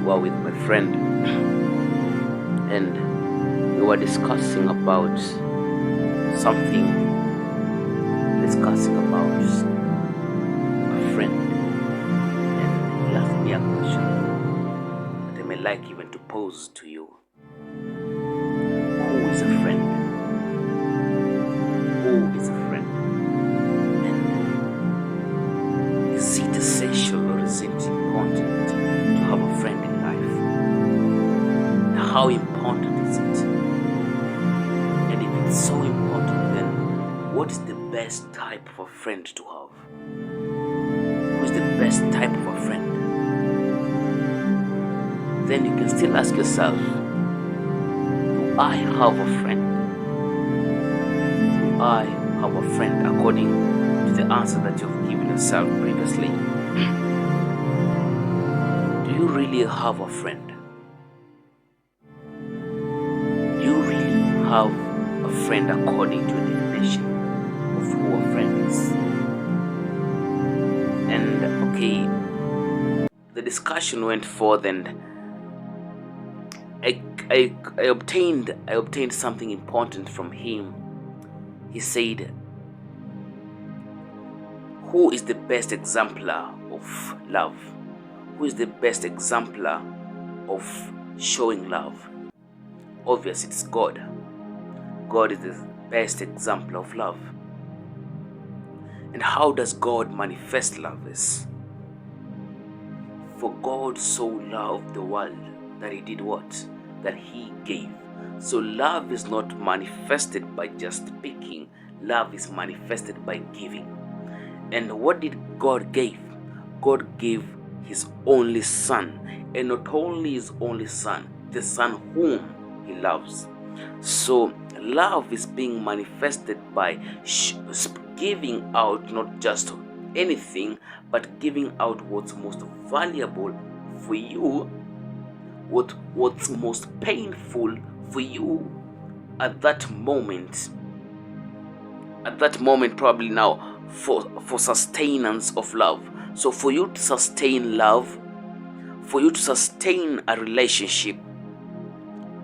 were with my friend, and we were discussing about something, discussing about a friend, and he asked me a question that I may like even to pose to you. Who is a friend? Who is a friend? And is it essential or is it important to have a friend in life? How important is it? And if it's so important, then what is the best type of a friend to have? Who is the best type of a friend? Then you can still ask yourself, do I have a friend? Do I have a friend according to the answer that you've given yourself previously? Do you really have a friend? Do you really have a friend according to a definition of who a friend is? And okay, the discussion went forth, and I obtained something important from him. He said, who is the best exemplar of love? Who is the best exemplar of showing love? Obviously, it's God. God is the best example of love. And how does God manifest love? Is for God so loved the world that he did what? That he gave. So love is not manifested by just speaking. Love is manifested by giving. And what did God give? God gave his only son. And not only his only son, the son whom he loves. So love is being manifested by giving out not just anything, but giving out what's most valuable for you, what's most painful for you at that moment. At that moment, probably now, for sustenance of love. So for you to sustain love, for you to sustain a relationship,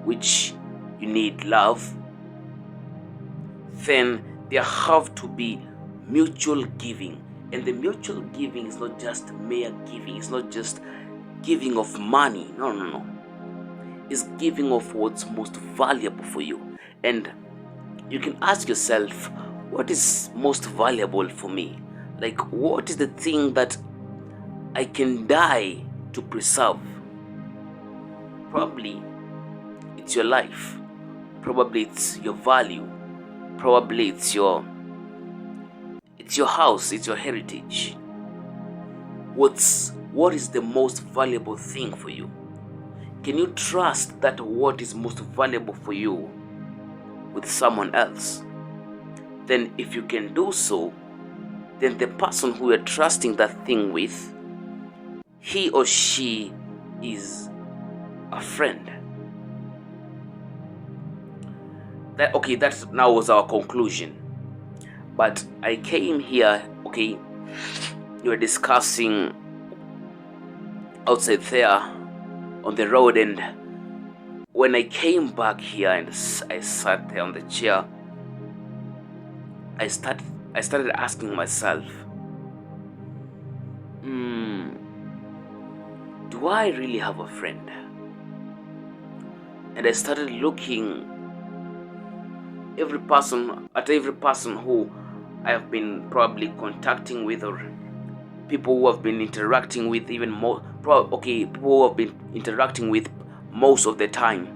which you need love, then there have to be mutual giving. And the mutual giving is not just mere giving. It's not just giving of money. No. It's giving of what's most valuable for you. And you can ask yourself, what is most valuable for me? Like, what is the thing that I can die to preserve? Probably it's your life. Probably it's your value. Probably it's your house, it's your heritage. What is the most valuable thing for you? Can you trust that what is most valuable for you with someone else? Then if you can do so, then the person who you're trusting that thing with, he or she is a friend. That now was our conclusion. But I came here, you were discussing outside there on the road, and when I came back here and I sat there on the chair, I started asking myself, do I really have a friend? And I started looking every person who I have been probably contacting with, or people who have been interacting with even more, people who have been interacting with most of the time.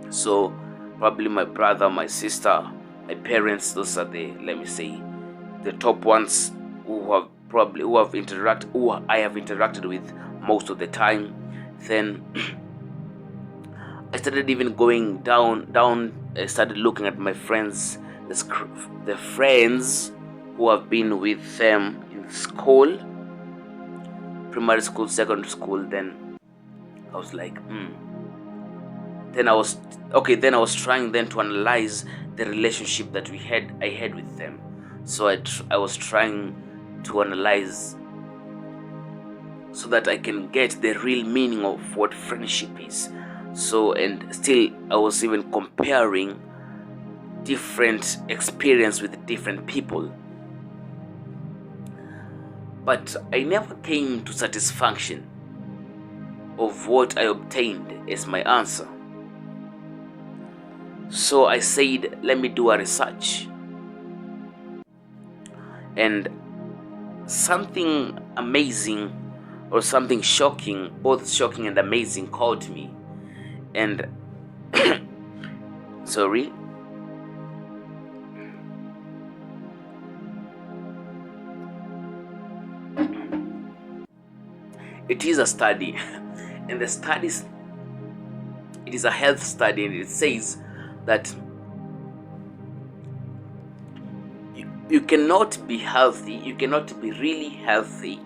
So probably my brother, my sister, my parents, those are the top ones who I have interacted with most of the time. Then I started even going down. I started looking at my friends, the friends who have been with them in school, primary school, secondary school. Then I was like, Then I was trying then to analyze the relationship that I had with them. So I was trying to analyze so that I can get the real meaning of what friendship is. So, and still I was even comparing different experience with different people, but I never came to satisfaction of what I obtained as my answer. So I said, let me do a research, and something amazing or something shocking, both shocking and amazing, caught me. And sorry, it is a study, and the studies, it is a health study, and it says that you cannot be healthy, you cannot be really healthy,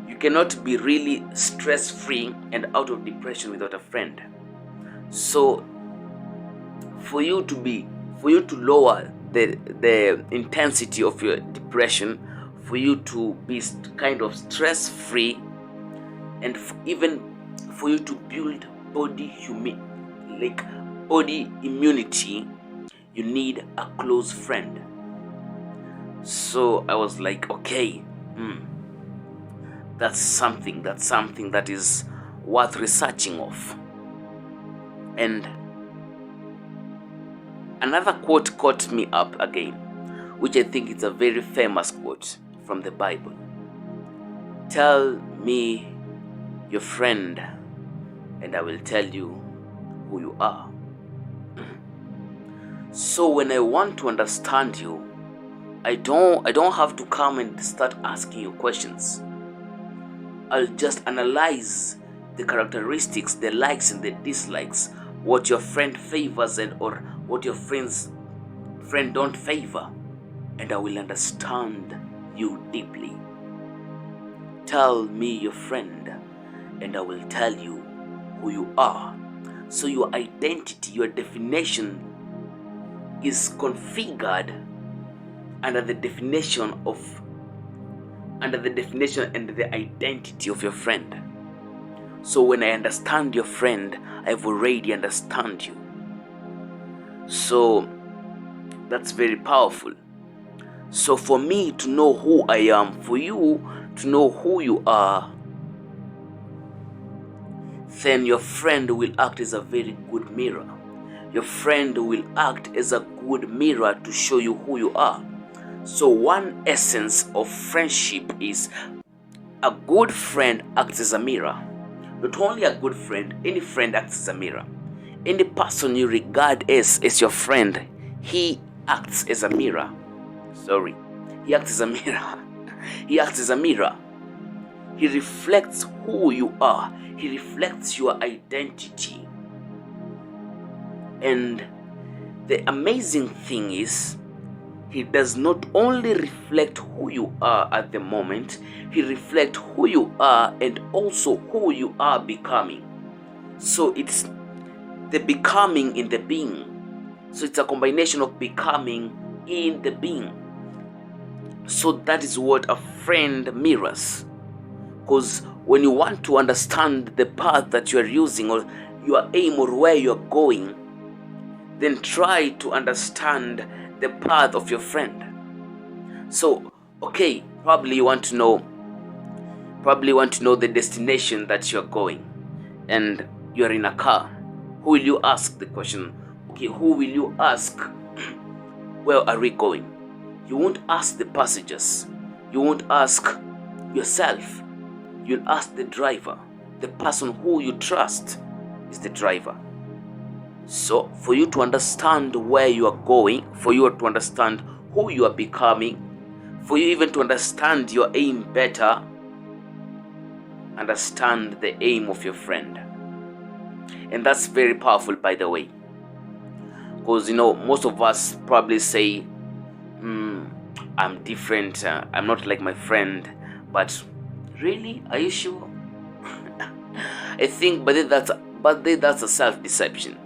you cannot be really stress-free and out of depression without a friend. So for you to lower the intensity of your depression, for you to be kind of stress-free, and even for you to build body immunity, you need a close friend. So I was like, okay, that's something that is worth researching of. And another quote caught me up again, which I think is a very famous quote from the Bible. Tell me your friend, and I will tell you who you are. So when I want to understand you, I don't have to come and start asking you questions. I'll just analyze the characteristics, the likes and the dislikes, what your friend favors and or what your friend don't favor, and I will understand you deeply. Tell me your friend, and I will tell you who you are. So your identity, your definition is configured under the definition and the identity of your friend. So when I understand your friend, I've already understand you. So that's very powerful. So for me to know who I am, for you to know who you are, then your friend will act as a very good mirror. Your friend will act as a good mirror to show you who you are. So one essence of friendship is a good friend acts as a mirror. Not only a good friend, any friend acts as a mirror. Any person you regard as your friend, he acts as a mirror. He acts as a mirror. He acts as a mirror. He reflects who you are. He reflects your identity. And the amazing thing is, he does not only reflect who you are at the moment, he reflects who you are and also who you are becoming. So it's the becoming in the being. So it's a combination of becoming in the being. So that is what a friend mirrors. Because when you want to understand the path that you are using or your aim or where you are going, then try to understand the path of your friend. So, okay, probably you want to know the destination that you're going, and you're in a car. Who will you ask the question? Okay, who will you ask? Where are we going? You won't ask the passengers. You won't ask yourself. You'll ask the driver. The person who you trust is the driver. So for you to understand where you are going, for you to understand who you are becoming, for you even to understand your aim better, understand the aim of your friend. And that's very powerful, by the way. Because, most of us probably say, I'm different, I'm not like my friend. But really, are you sure? I think, but that's a self-deception.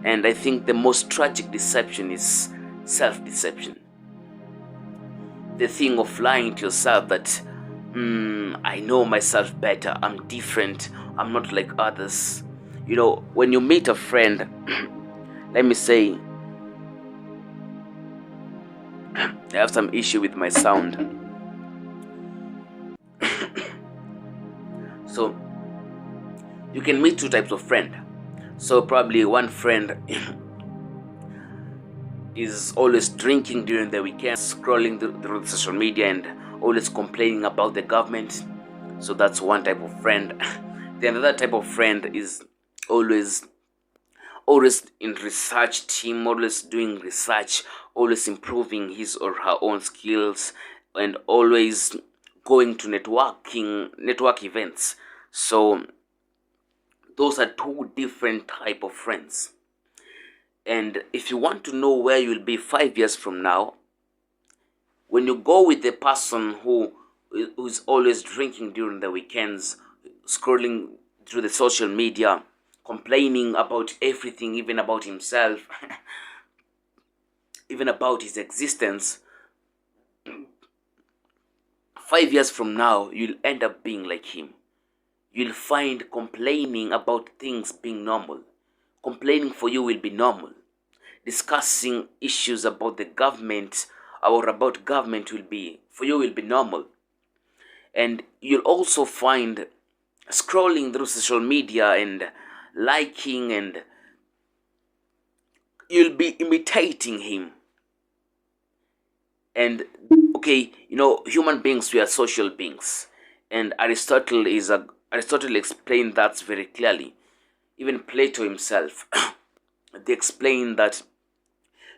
And I think the most tragic deception is self-deception. The thing of lying to yourself that I know myself better. I'm different. I'm not like others. You know, when you meet a friend, let me say, I have some issue with my sound. So, you can meet two types of friend. So, probably one friend is always drinking during the weekends, scrolling through social media and always complaining about the government. So that's one type of friend. The other type of friend is always always in research team, always doing research, always improving his or her own skills, and always going to network events. So those are two different type of friends. And if you want to know where you'll be 5 years from now, when you go with the person who's always drinking during the weekends, scrolling through the social media, complaining about everything, even about himself, even about his existence, 5 years from now, you'll end up being like him. You'll find complaining about things being normal. Complaining for you will be normal. Discussing issues about the government or about government will be, for you, will be normal. And you'll also find scrolling through social media and liking, and you'll be imitating him. And okay, you know, human beings, we are social beings, and Aristotle explained that very clearly. Even Plato himself, they explain that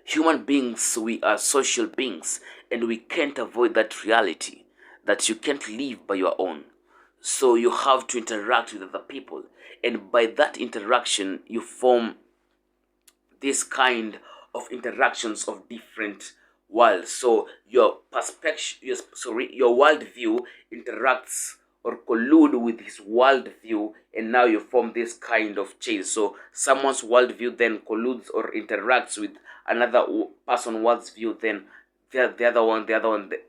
human beings, we are social beings, and we can't avoid that reality that you can't live by your own. So you have to interact with other people, and by that interaction, you form this kind of interactions of different worlds. So your perspective, your worldview interacts or collude with his worldview, and now you form this kind of chain. So someone's worldview then colludes or interacts with another person's worldview, then the other one,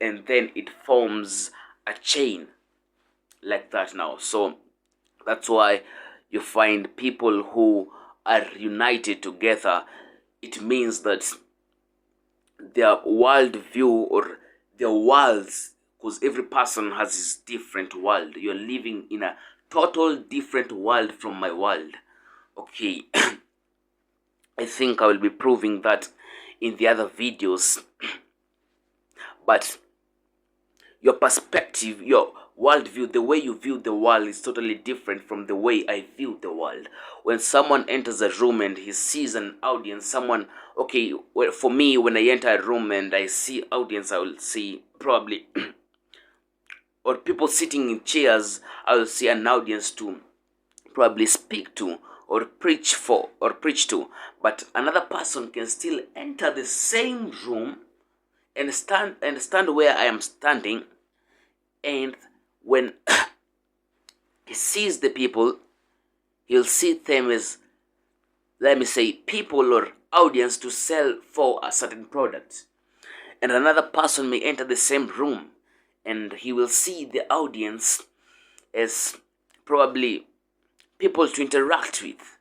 and then it forms a chain like that now. So that's why you find people who are united together. It means that their worldview or their worlds, because every person has his different world. You're living in a total different world from my world. Okay, I think I will be proving that in the other videos. But your perspective, your worldview, the way you view the world is totally different from the way I view the world. When someone enters a room and he sees an audience, someone, okay, well, for me, when I enter a room and I see audience, I will see probably, or people sitting in chairs, I will see an audience to probably speak to or preach to. But another person can still enter the same room and stand where I am standing, and when he sees the people, he'll see them as, let me say, people or audience to sell for a certain product. And another person may enter the same room and he will see the audience as probably people to interact with,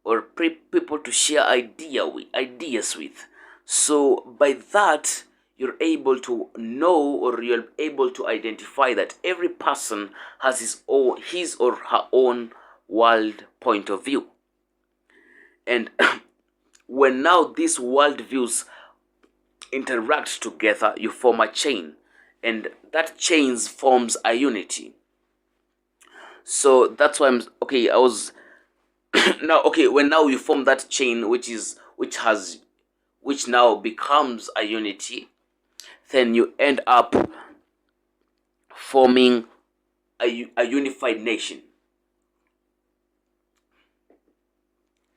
or people to share ideas with. So by that, you're able to know, or you're able to identify that every person has his or her own world point of view. And when now these world views interact together, you form a chain, and that chain forms a unity. So that's why I was now, okay, when now you form that chain, which now becomes a unity, then you end up forming a unified nation.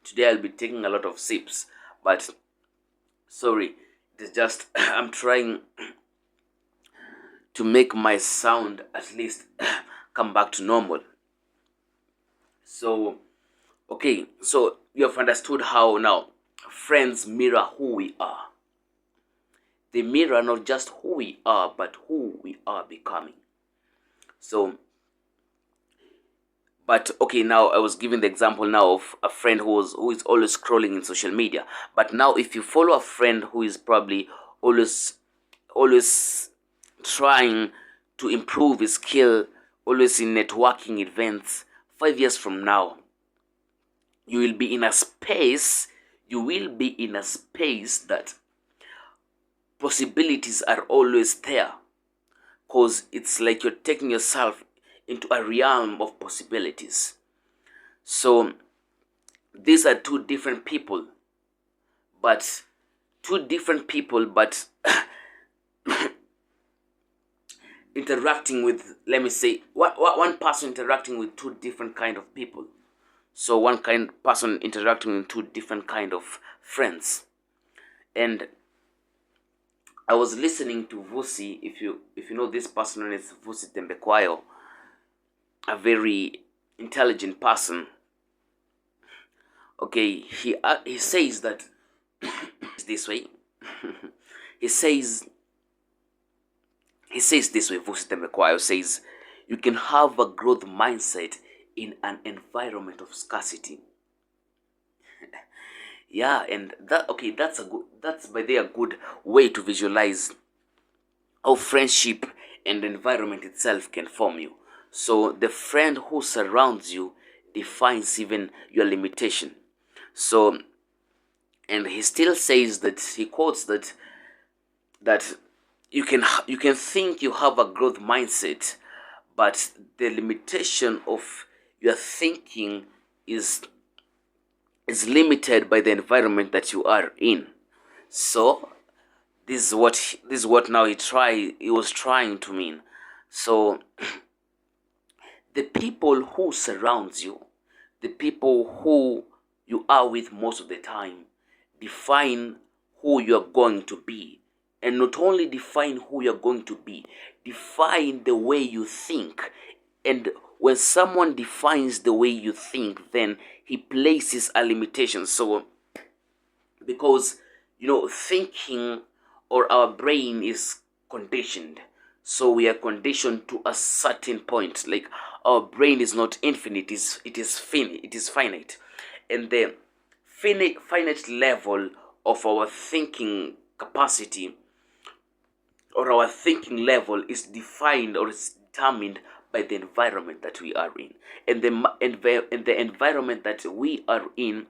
Today I'll be taking a lot of sips, but sorry, it is just I'm trying to make my sound at least come back to normal. So okay, so you have understood how now friends mirror who we are. They mirror not just who we are, but who we are becoming. So, but okay, now I was giving the example now of a friend who is always scrolling in social media. But now if you follow a friend who is probably always trying to improve his skill, always in networking events, 5 years from now, you will be in a space that possibilities are always there, because it's like you're taking yourself into a realm of possibilities. So these are two different people, but interacting with, let me say, one person interacting with two different kind of people. So one kind person interacting with two different kind of friends. And I was listening to Vusi. If you know this person, is Vusi Tembekwayo, a very intelligent person. Okay, he says that this way. he says this way. Vusi Tembekwayo says, you can have a growth mindset in an environment of scarcity. Yeah, and that's by the a good way to visualize how friendship and the environment itself can form you. So the friend who surrounds you defines even your limitation. So, and he still says that, he quotes that you can think you have a growth mindset, but the limitation of your thinking is limited by the environment that you are in. So this is what now he was trying to mean. So the people who surrounds you, the people who you are with most of the time, define who you're going to be. And not only define who you're going to be, define the way you think. And when someone defines the way you think, then he places a limitation. So, because, thinking, or our brain is conditioned. So we are conditioned to a certain point. Like, our brain is not infinite, it is finite. And the finite level of our thinking capacity, or our thinking level, is defined or is determined by the environment that we are in. And the environment that we are in,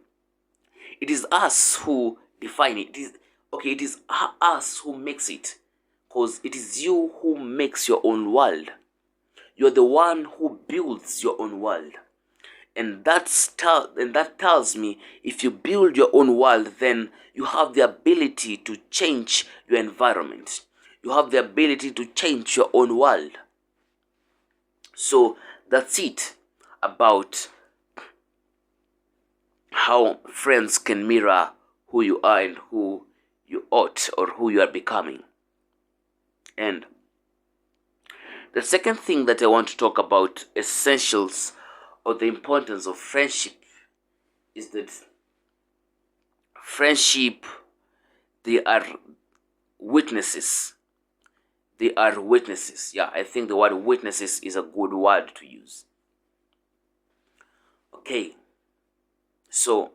it is us who define it. It is us who makes it, because it is you who makes your own world. You're the one who builds your own world. And that tells me, if you build your own world, then you have the ability to change your environment. You have the ability to change your own world. So that's it about how friends can mirror who you are and who you ought, or who you are becoming. And the second thing that I want to talk about, essentials or the importance of friendship, is that friendship, they are witnesses. They are witnesses. Yeah, I think the word witnesses is a good word to use. Okay, so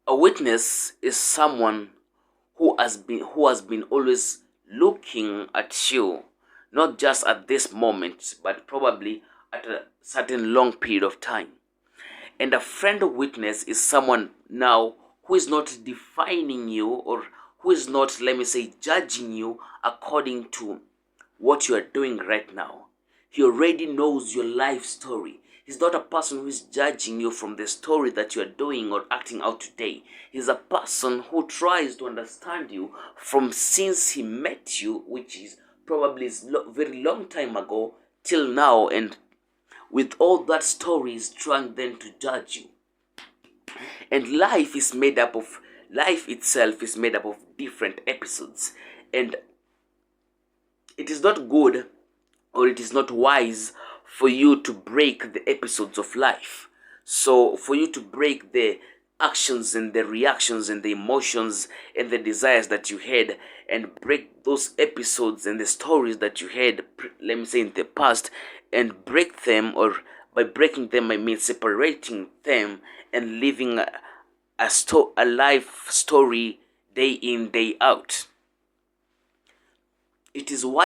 a witness is someone who has been always looking at you, not just at this moment, but probably at a certain long period of time. And a friend witness is someone now who is not defining you, or who is not, let me say, judging you according to what you are doing right now. He already knows your life story. He's not a person who is judging you from the story that you are doing or acting out today. He's a person who tries to understand you from since he met you, which is probably very long time ago, till now, and with all that story is trying then to judge you. And life itself is made up of different episodes, and it is not good, or it is not wise for you to break the episodes of life. So for you to break the actions and the reactions and the emotions and the desires that you had, and break those episodes and the stories that you had, let me say, in the past, and break them. Or by breaking them, I mean separating them and living a life story day in, day out. It is why